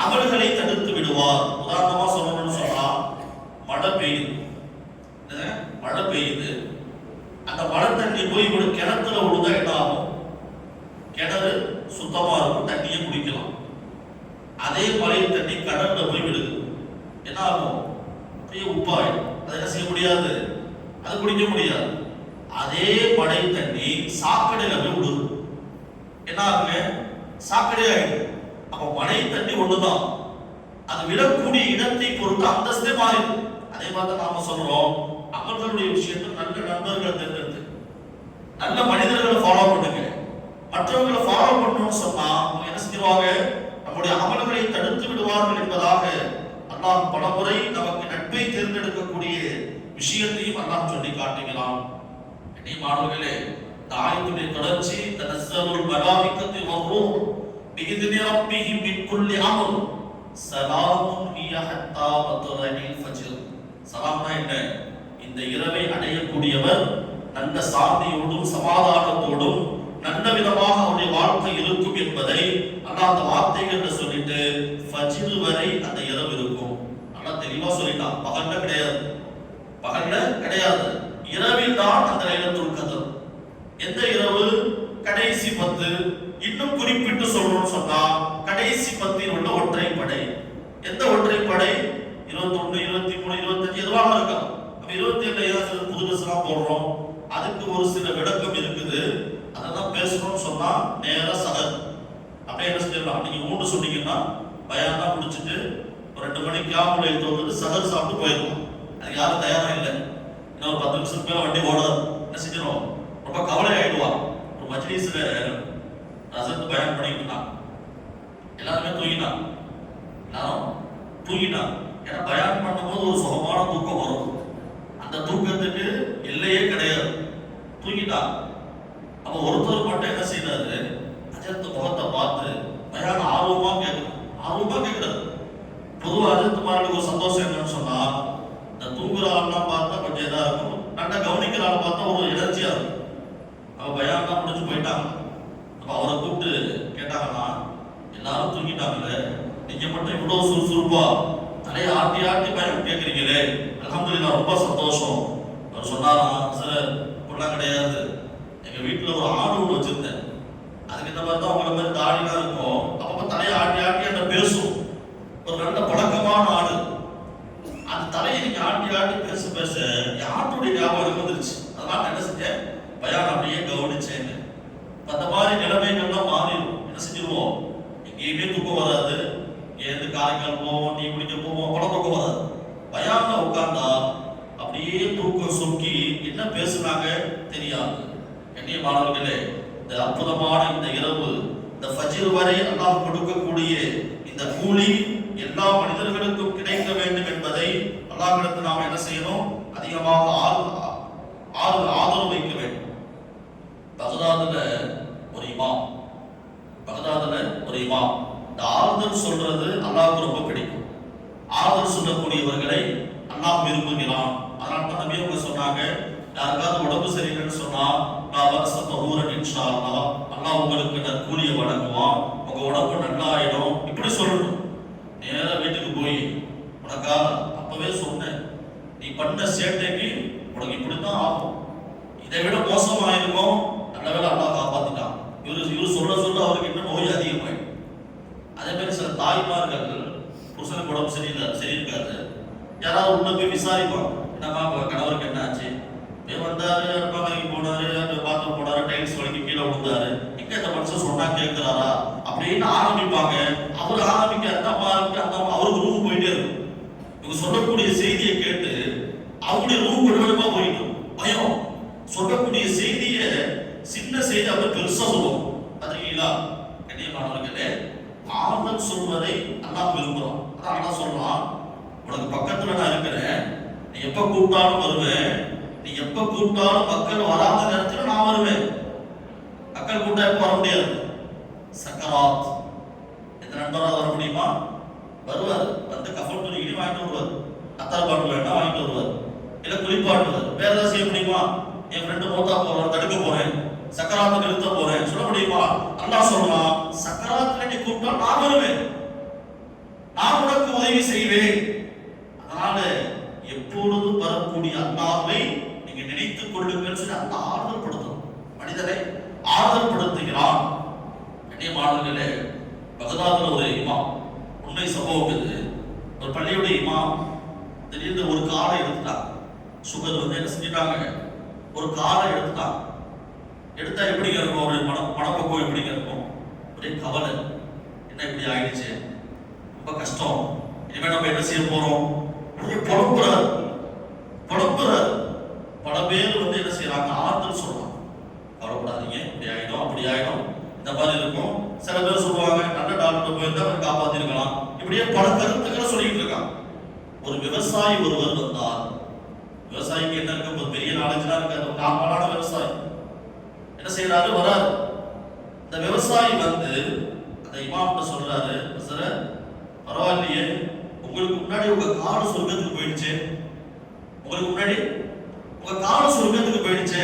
அமல்களை தடுத்து விடுவார். உதாரணமா சொல்லணும்னு சொன்னா, மழை பெய்யுது, மழை பெய்யுது, அந்த மழை தண்ணி போய் ஒரு கிணத்துல விழுந்தா என்ன ஆகும்? கிணறு சுத்தமா இருக்கும், தண்ணியை குடிக்கலாம். அதே மழை தண்ணி கடல்ல போய் விடுது, என்ன ஆகும்? அப்படியே உப்பாயிடும். அதை என்ன செய்ய முடியாது, அதை குடிக்க முடியாது. அதே மழை தண்ணி சாக்கடையில போய் விடுது, என்ன ஆகுங்க? சாக்கடை ஆயிடும். அப்ப மழை தண்ணி ஒண்ணுதான், அது விடக்கூடிய இடத்தை பொறுத்து அந்தஸ்தே மாறிடும். அதே மாதிரி நாம சொல்றோம், அமல்களுடைய விஷயத்தில் நல்ல நண்பர்களை தேர்ந்தெடுத்து நல்ல மனிதர்களை ஃபாலோ பண்ணுங்க. மற்றவர்களை ஃபாலோ பண்ணணும்னு சொன்னா அவங்க என்ன செஞ்சிருவாங்க? நம்முடைய அமல்களை தடுத்து விடுவார்கள் என்பதாக அல்லாஹ் பலமுறை நமக்கு நட்பை தேர்ந்தெடுக்கக்கூடிய விஷயத்தையும் அல்லாஹ் சொல்லி காட்டுகிறான். மாணவர்களே, இந்த ஆயத்துடைய தொடர்ச்சி, தனஸ்ஸலுல் மலாயிகத்து வர்ரூஹ் பிஇذن ரப்பிஹிம் மின் குல்லி அம்ர் ஸலாமுன் ஹிய ஹத்தா மத்லஇல் ஃபஜ்ர். சலாம்னா என்ன? இந்த இரவை அடையக்கூடியவர் நல்ல சாந்தியோடும் சமாதானத்தோடும் நல்ல விதமாக அவருடைய வாழ்க்கை இருக்கும் என்பதை அல்லாஹ் அந்த வார்த்தைகள் சொல்லிட்டு ஃபஜ்ர் வரை அந்த இரவு இருக்கும். அல்லாஹ் தெளிவா சொல்லிட்டான். பகல்ல கிடையாது, பகல்ல கிடையாது, இரவில் தான் அந்த லைலத்துல் கத்ர். எந்த இரவு? கடைசி 10. இன்னும் குறிப்பிட்டு சொல்லணும்னு சொன்னா கடைசி 10 உள்ள ஒற்றைப்படை. எந்த ஒற்றைப்படை? 21, 23, 25 எதுவாக இருக்கலாம். 27 ஏதாவது புது ட்ரெஸ்லாம் போடுறோம், அதுக்கு ஒரு சில விளக்கம் இருக்குது. அதெல்லாம் பேசணும்னு சொன்னா நேரா சஹர். அப்படியே என்ன செய்யலாம்? நீங்க 3 சொன்னீங்கன்னா பயானா முடிச்சுட்டு ஒரு 2 மணிக்கு கியாமுல் லைல் தொழுது சஹர் சாப்பிட்டு போயிடலாம். அது யாரும் தயாரா இல்லை. இன்னும் ஒரு 10 நிமிஷத்துக்கு மேல வண்டி ஓடாது. என்ன செஞ்சிடும்? ரொம்ப கவலை ஆயிடுவா. ஒரு மஜ்லிஸ்ல ஹஸரத் பயான் பண்ணிட்டு இருந்தாங்க, எல்லாருமே தூங்கினாங்க, எல்லாரும் தூங்கினாங்க. ஏன்னா பயான் பண்ணும்போது ஒரு சுகமான தூக்கம் வரும், அந்த தூக்கத்துக்கு எல்லையே கிடையாது. தூங்கிட்டாங்க. அப்ப ஒருத்தர் மட்டும் என்ன செய்யறாரு? ஹஜரத் முகத்தை பார்த்து பயான் ஆர்வமா கேட்கிறாரு. பொதுவாக ஹஜரத்மார்களுக்கு ஒரு சந்தோஷம் என்னன்னு சொன்னா, இந்த தூங்குற ஆள்லாம் பார்த்தா கொஞ்சம் இதா இருக்கும், நல்லா கவனிக்கிற ஆள் பார்த்தா ஒரு எனர்ஜியா இருக்கும். அவ பயான் தான் முடிஞ்சு போயிட்டாங்க. அப்ப அவரை கூப்பிட்டு கேட்டாங்கன்னா, எல்லாரும் தூங்கிட்டாங்களே, நீங்க மட்டும் இவ்வளவு சுறுசுறுப்பா தலையை ஆட்டி ஆட்டி பயம் கேட்கறீங்களே, அல்ஹம்துலில்லாஹ் ரொம்ப சந்தோஷம். அவர் சொன்னாராம், சார் இப்படிலாம் கிடையாது, எங்க எங்க வீட்டுல ஒரு ஆடு ஒன்று வச்சிருந்தேன். அதுக்கு இந்த மாதிரி தான் உங்களை மாதிரி தாடிலாம் இருக்கும். அப்பப்ப தலையை ஆட்டி ஆட்டி அந்த பேசும். ஒரு நல்ல பழக்கமான ஆடு. அந்த தலையை நீங்க ஆட்டி ஆட்டி பேச பேச ஆட்டுடைய ஞாபகம் வந்துருச்சு. அதனால என்ன செஞ்சேன், பயான் அப்படியே கவனிச்சேன். அந்த மாதிரி நிலைமைகள்லாம் மாறிடும். என்ன செஞ்சிருவோம், எங்கேயுமே தூக்கம் வராது. ஏந்து காரைக்கால் போவோம், டீ குடிக்க போவோம், படம் தூக்கம் வராது. பயான்ல உட்கார்ந்தா அப்படியே தூக்கம் சொக்கி என்ன பேசுனாங்க தெரியாது. கண்ணியமானவர்களே, இந்த அற்புதமான இந்த இரவு, இந்த ஃபஜ்ர் வரை அல்லாஹ் கொடுக்கக்கூடிய இந்த கூலி எல்லா மனிதர்களுக்கும் கிடைக்க வேண்டும் என்பதை அல்லாஹ்விடத்தில் நாம் என்ன செய்யணும், அதிகமாக ஆதரவு வைக்க வேண்டும். பகதாதுல ஒரு இமாம் இந்த ஆறுதல் சொல்றது அல்லாஹ்வுக்கு ரொம்ப பிடிக்கும். ஆறுதல் சொல்லக்கூடியவர்களை அல்லாஹ் விரும்புகிறான். அதனால தான் நபி அவங்க சொன்னாங்க, யாருக்காவது உடம்பு சரியில்லைன்னு சொன்னா நான் வரசத்தூரன் இன்ஷா அல்லாஹ், அல்லாஹ் உங்களுக்கு நற்கூலியை வழங்குவான், உங்க உடம்பு நல்லா ஆயிடும், இப்படி சொல்லணும். நேரா வீட்டுக்கு போய் உனக்கா அப்பவே சொன்னேன், நீ பண்ண சேட்டைக்கு உனக்கு இப்படித்தான் ஆகும், இதை விட மோசமாயிருக்கும், நல்ல வேளை அல்லாஹ் காப்பாத்திட்டான். இவரு சொல்ல சொல்ல அவருக்கு இன்னும் நோய் அதிகமாயிடும். அதே மாதிரி சில தாய்மார்கள் புருஷனுக்கு உடம்பு சரியிருக்காது, யாராவது உள்ள போய் விசாரிப்பாங்க, என்னப்பா கணவருக்கு என்ன ஆச்சு, வந்தாரு அருப்பாமலைக்கு போனாரு, பாத்ரூம் போனாரு, டைல்ஸ் வலிக்கு கீழே விழுந்தாரு, எங்க இந்த மனுஷன் சொன்னா கேட்கிறாரா அப்படின்னு ஆரம்பிப்பாங்க. அவரு ஆரம்பிக்க அந்த அம்மா அவருக்கு ரூம் போயிட்டே இருக்கும். இவங்க சொல்லக்கூடிய செய்தியை கேட்டு அவங்களுடைய ரூம் விடுதலுமா போயிடும். பயம், சொல்லக்கூடிய செய்திய சின்ன செய்தி அவர் பெருசா சொல்லுவோம். பாத்தீங்களா கண்ணியமானவர்களே, ஆறுதல் சொல்வதை அல்லாஹ் விரும்புறோம். அதான் அல்லாஹ் சொல்றான், உனக்கு பக்கத்துல நான் இருக்கிறேன், நீ எப்ப கூப்பிட்டாலும் வருவேன், நீ எப்ப கூப்பிட்டாலும் மக்கள் வராத நேரத்தில் நான் வருவேன். மக்கள் கூட்டா எப்ப வர முடியாது, சக்கராத் இந்த நண்பராக வர முடியுமா, வருவார், வந்து கஃபன் துணி இடி வாங்கிட்டு வருவார், அத்தார் பாட்டு வேண்டாம் வாங்கிட்டு வருவார், இல்ல குளிப்பாட்டுவார். வேற ஏதாவது செய்ய முடியுமா, என் ஃப்ரெண்டு மௌத்தா போறேன், தடுக்க போறேன், சக்கராத்தை நிறுத்த போறேன் சொல்ல முடியுமா? அல்லாஹ் சொல்றான், சக்கராத்துல நீ கூப்பிட்டா நான் வருவேன், நான் உனக்கு உதவி செய்வேன். அதனால எப்பொழுதும் வரக்கூடிய அல்லாஹ்வை நீங்க நினைத்துக் கொள்ளுங்கள் சொல்லி அந்த ஆறுதல் படுத்தும், மனிதனை ஆறுதல் படுத்துகிறான். கண்ணியமானவர்களே, பகதாதுல ஒரு இமாம், உண்மை சம்பவம் இது. ஒரு பள்ளியுடைய இமாம் திடீர்னு ஒரு காரை எடுத்துட்டாங்க. சுகர் வந்து என்ன செஞ்சிட்டாங்க, ஒரு காரை எடுத்துட்டாங்க. எடுத்தா எப்படிங்க இருக்கும், ஒரு மனப்பக்குவம் எப்படிங்க இருக்கும், ஒரே கவலை, என்ன இப்படி ஆயிடுச்சு, ரொம்ப கஷ்டம், இனிமே நம்ம என்ன செய்ய போறோம், புலம்புறாரு. பல பேர் வந்து என்ன செய்யறாங்க, ஆறுதல் சொல்றாங்க, கவலைப்படாதீங்க, இப்படி ஆயிடும் அப்படி ஆயிடும் இந்த மாதிரி இருக்கும். சில பேர் சொல்லுவாங்க, நல்ல டாக்டர் போயிருந்தா அவர் காப்பாத்திருக்கலாம். இப்படியே பல கருத்துக்களை சொல்லிட்டு இருக்காங்க. ஒரு விவசாயி ஒருவர் வந்தார். விவசாயிக்கு என்ன இருக்கு, ஒரு பெரிய நாலேஜ்லாம் இருக்காது, ஒரு நார்மலான விவசாயி என்ன செய்யறாரு, வராரு. இந்த விவசாயி வந்து அந்த இமாம்கிட்ட சொல்றாரு, சார் பரவாயில்லையே, உங்களுக்கு முன்னாடி உங்க காடு சொர்க்கத்துக்கு போயிடுச்சு, உங்களுக்கு முன்னாடி உங்க காடு சொர்க்கத்துக்கு போயிடுச்சு,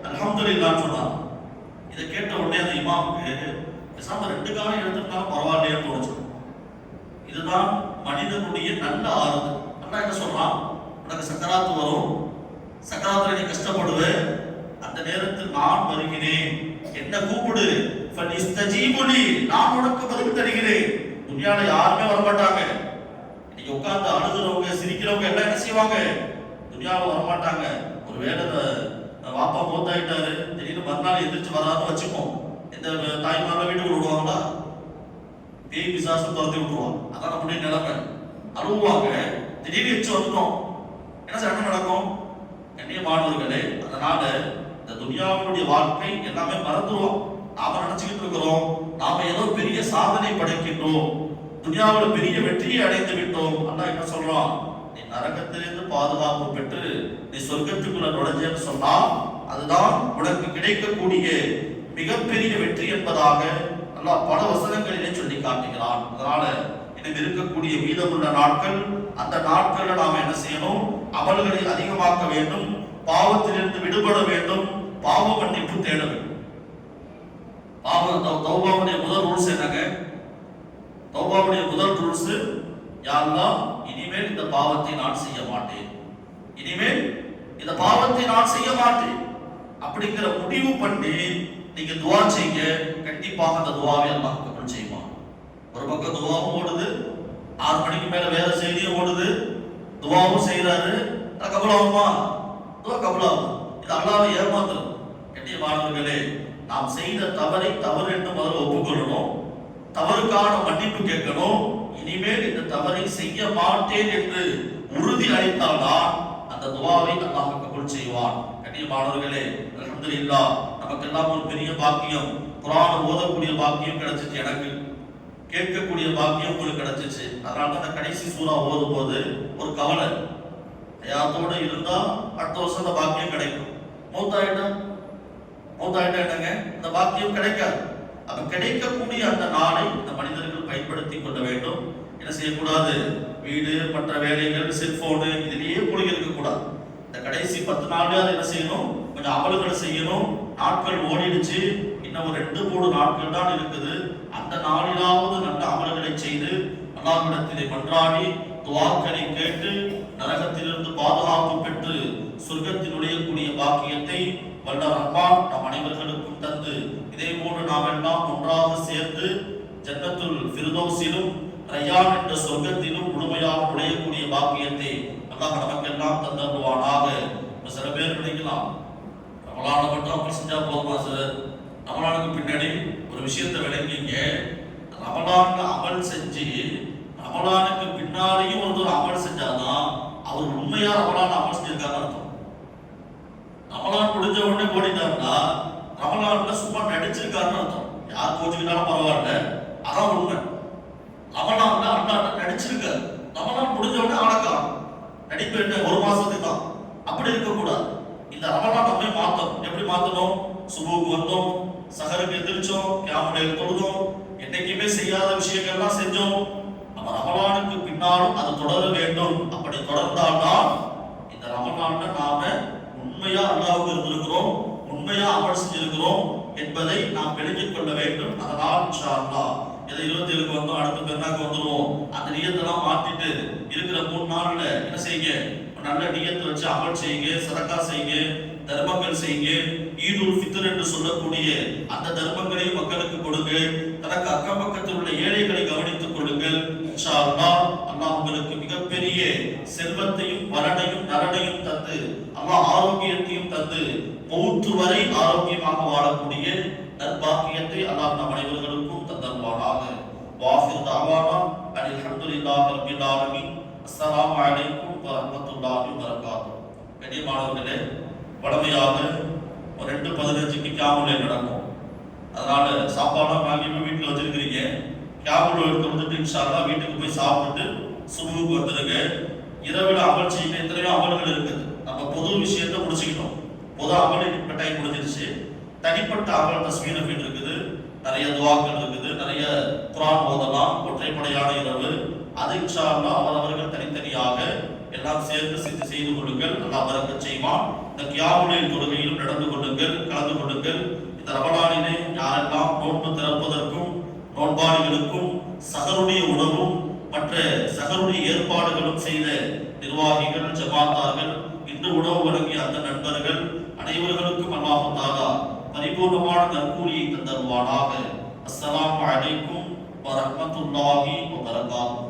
அல்ஹம்துலில்லாஹ் சொன்னார். இதை கேட்ட உடனே அந்த இமாமுக்கு பேசாம 2 காலம் எடுத்துட்டாலும் பரவாயில்லையே தோணுச்சு. இதுதான் மனிதனுடைய நல்ல ஆறுதல். அல்லாஹ் என்ன சொல்றான், உனக்கு சக்கராத்து வரும், சக்கராத்துல நீ கஷ்டப்படுவே, அந்த நேரத்தில் நான் வருகிறேன், என்ன கூப்பிடு, ஃபலிஸ்தஜீபுலி, நான் உனக்கு பதில் தருகிறேன். துன்யால யாருமே வர மாட்டாங்க. நீங்க உட்கார்ந்து அழுகுறவங்க சிரிக்கிறவங்க எல்லாம் என்ன செய்வாங்க, துன்யால வர மாட்டாங்க. ஒருவேளை வாப்பா மூத்தாயிட்டாரு, திடீர்னு மறுநாள் எந்திரிச்சு வரான்னு வச்சுப்போம், இந்த தாய்மார வீட்டுக்கு விடுவாங்களா, பேய் பிசாசு துரத்தி விட்டுருவாங்க. அதான் நம்முடைய நிலைமை. அழுவாங்க, திடீர்னு வச்சு வந்துட்டோம், என்ன சண்டை நடக்கும். கண்ணியமானவர்களே, அதனால இந்த துன்யாவினுடைய வாழ்க்கை எல்லாமே மறந்துடுவோம். நாம நினைச்சுக்கிட்டு இருக்கிறோம், நாம ஏதோ பெரிய சாதனை படைக்கின்றோம், துன்யாவில் பெரிய வெற்றியை அடைந்து விட்டோம். அல்லாஹ் என்ன சொல்றான், நீ நரகத்திலிருந்து பாதுகாப்பு பெற்று நீ சொர்க்கத்துக்குள்ள நுழைஞ்சேன்னு சொன்னா அதுதான் உனக்கு கிடைக்கக்கூடிய மிகப்பெரிய வெற்றி என்பதாக அல்லாஹ் பல வசனங்களிலே சொல்லி காட்டுகிறான். அதனால இது இருக்கக்கூடிய மீதமுள்ள நாட்கள், அந்த நாட்கள்ல நாம என்ன செய்யணும், அமல்களை அதிகமாக்க வேண்டும், பாவத்திலிருந்து விடுபட வேண்டும், பாவ மன்னிப்பு தேட வேண்டும். தௌபாவுடைய முதல் ரூல்ஸ் என்னங்க, தௌபாவுடைய முதல் ரூல்ஸ், யா அல்லாஹ் இனிமேல் இந்த பாவத்தை நான் செய்ய மாட்டேன், இனிமேல் இந்த பாவத்தை நான் செய்ய மாட்டேன். அப்படிங்கிற முடிவு பண்ணி நீங்க துவா செய்ய, கண்டிப்பாக அந்த துவாவை அல்லாஹ் கபூல் செய்வான். ஒரு பக்கம் துவாவும் ஓடுது, 6 மணிக்கு மேல வேற செய்தியும் ஓடுது, துவாவும் செய்யறாரு, கபூலாகுமா? துவா கபூலாகும். இது அல்லாஹ்வை ஏமாத்துறது. கண்ணியமானவர்களே, நாம் செய்த தவறை தவறு என்று முதல்ல ஒப்புக்கொள்ளணும், தவறுக்கான மன்னிப்பு கேட்கணும், இனிமேல் இந்த தவறை செய்ய மாட்டேன் என்று உறுதி அளித்தால்தான் அந்த துவாவை அல்லாஹ் கபூல் செய்வான். கண்ணியமானவர்களே, அல்ஹம்துலில்லாஹ், நமக்கெல்லாம் ஒரு பெரிய பாக்கியம், குர்ஆன் ஓதக்கூடிய பாக்கியம் கிடைச்சிச்சு. எனக்கு கேட்கக்கூடிய பாக்கியம் உங்களுக்கு கிடைச்சிச்சு. அதனால தான் கடைசி சூறா ஓதும் போது ஒரு கவலை, ஹயாத்தோட இருந்தா அடுத்த வருஷம் அந்த பாக்கியம் கிடைக்கும், மௌத்தாயிட்டா என்னங்க இந்த பாக்கியம் கிடைக்காது. அப்ப கிடைக்கக்கூடிய அந்த நாளை இந்த மனிதர்கள் பயன்படுத்தி கொள்ள வேண்டும். என்ன செய்யக்கூடாது? வீடு, மற்ற வேலைகள், செல்போனு இதுலயே மூழ்கி இருக்க கூடாது. இந்த கடைசி 10 நாள் என்ன செய்யணும்? கொஞ்சம் அமல்களை செய்யணும். நாட்கள் ஓடிடுச்சு, இன்னும் ஒரு 2-3 நாட்கள் தான் இருக்குது. அந்த நாளிலாவது நல்ல அமல்களை செய்து அல்லாஹ்விடத்திலே மன்றாடி துஆக்களை கேட்டு நரகத்திலிருந்து பாதுகாப்பு பெற்று சொர்க்கத்தில் நுழையக்கூடிய பாக்கியத்தை வல்ல ரஹ்மான் நம் அனைவர்களுக்கும் தந்து, இதே போன்று நாம் எல்லாம் ஒன்றாக சேர்ந்து ஜன்னத்துல் ஃபிர்தௌஸிலும் ரய்யான் என்ற சொர்க்கத்திலும் முழுமையாக நுழையக்கூடிய பாக்கியத்தை அல்லாஹ் நமக்கெல்லாம் தந்தருவானாக. சில பேர் நினைக்கலாம், ரமலானை மட்டும் அமல் செஞ்சா போதுமா சார்? ரமலானுக்கு பின்னாடி ஒரு விஷயத்தை விளங்கிங்க, ரமலான்ல அமல் செஞ்சு ரமலானுக்கு பின்னாடியும் ஒருத்தர் அமல் செஞ்சாதான் அவர் உண்மையா ரமலான் அமல் செஞ்சிருக்காருன்னு அர்த்தம். ரமலான் முடிஞ்ச உடனே ஓடிட்டாருன்னா ரமலான்ல சும்மா நடிச்சிருக்காருன்னு அர்த்தம். யார் கோச்சுக்கிட்டாலும் பரவாயில்ல, அதான் உண்மை. ரமலான்ல அல்லாஹ் நடிச்சிருக்காரு, ரமலான் முடிஞ்ச உடனே ஆளக்காம் நடிப்பு என்ன, 1 மாசத்துக்கு தான். அப்படி இருக்கக்கூடாது. இந்த ரமலான் நம்மை மாத்தணும். எப்படி மாத்தணும்? சுபுக்கு வந்தோம், சஹருக்கு எந்திரிச்சோம், கியாமுல் தொழுதோம், என்னைக்குமே செய்யாத விஷயங்கள்லாம் செஞ்சோம். நம்ம ரமலானுக்கு பின்னாலும் அது தொடர வேண்டும். அப்படி தொடர்ந்தால்தான் இந்த ரமலான்ல நாம உண்மையா அல்லாஹ்வுக்கு இருந்திருக்கிறோம், உண்மையா அமல் செஞ்சிருக்கிறோம் என்பதை நாம் விளங்கிக் கொள்ள வேண்டும். அதனால் இன்ஷா அல்லாஹ் இதை 27க்கு வந்தோம், அடுத்த பெருநாக்கு வந்துடுவோம், அந்த நியத்தெல்லாம் மாத்திட்டு இருக்கிற 3 நாள்ல என்ன செய்யுங்க? நல்ல நியத்தை வச்சு அமல் செய்யுங்க, சதக்கா செய்யுங்க, தர்மங்கள் செய்யுங்க. ஈதுல் ஃபித்ர் என்று சொல்லக்கூடிய அந்த தர்மங்களை மக்களுக்கு கொடுங்க. தனக்கு அக்கம் பக்கத்தில் உள்ள ஏழைகளை கவனித்துக் கொள்ளுங்கள். இன்ஷா அல்லாஹ் அல்லாஹ் உங்களுக்கு மிகப்பெரிய செல்வத்தையும் வரனையும் நலனையும் தந்து, அல்லாஹ் ஆரோக்கியத்தையும் தந்து, மௌத்து வரை ஆரோக்கியமாக வாழக்கூடிய நற்பாக்கியத்தை அல்லாஹ் நம் அனைவர்களுக்கும் தந்தருவானாக. வாஃபிர் தஅவானா அனில் ஹம்துலில்லாஹி ரப்பில் ஆலமீன். அஸ்ஸலாமு அலைக்கும் வரஹ்மத்துல்லாஹி வபரகாத்துஹு. கண்ணியமானவர்களே, வழமையாக 2:15க்கு கியாமுல் நடக்கும். அதனால சாப்பாடுலாம் வாங்கி வீட்டில் வச்சிருக்கிறீங்க, கியாமுல் எடுத்து இன்ஷா அல்லாஹ் வீட்டுக்கு போய் சாப்பிட்டு சுபுக்கு வந்துருங்க. இரவில் அமல் செய்ய எத்தனையோ அமல்கள் இருக்குது. நம்ம பொது விஷயத்தை முடிச்சுக்கிட்டோம். பொது அமல் இப்ப டைம் முடிஞ்சிருச்சு. தனிப்பட்ட அமல் தஸ்பீஹ் இருக்குது, நிறைய துஆக்கள் இருக்குது, நிறைய குர்ஆன் ஓதலாம், ஒற்றைப்படையான இரவு. அது இன்ஷா அல்லாஹ் அவரவர்கள் தனித்தனியாக எல்லாம் சேர்ந்து செய்து கொள்ளுங்கள். அல்லாஹ் பரக்கத் செய்வான். இந்த கியாமுல் தொழுகையிலும் நடந்து கொள்ளுங்கள், கலந்து கொள்ளுங்கள். இந்த ரமலானிலே யாரெல்லாம் நோன்பு திறப்பதற்கும் நோன்பாளிகளுக்கும் சஹருடைய உணவும் மற்ற சஹருடைய ஏற்பாடுகளும் செய்த நிர்வாகிகள், ஜமாத்தார்கள், இன்று உணவு வழங்கிய அந்த நண்பர்கள் அனைவர்களுக்கும் அல்லாஹ் தஆலா பரிபூர்ணமான நற்கூலியை தந்தருவானாக. அஸ்ஸலாமு அலைக்கும் வரஹ்மத்துல்லாஹி வபரகாத்துஹு.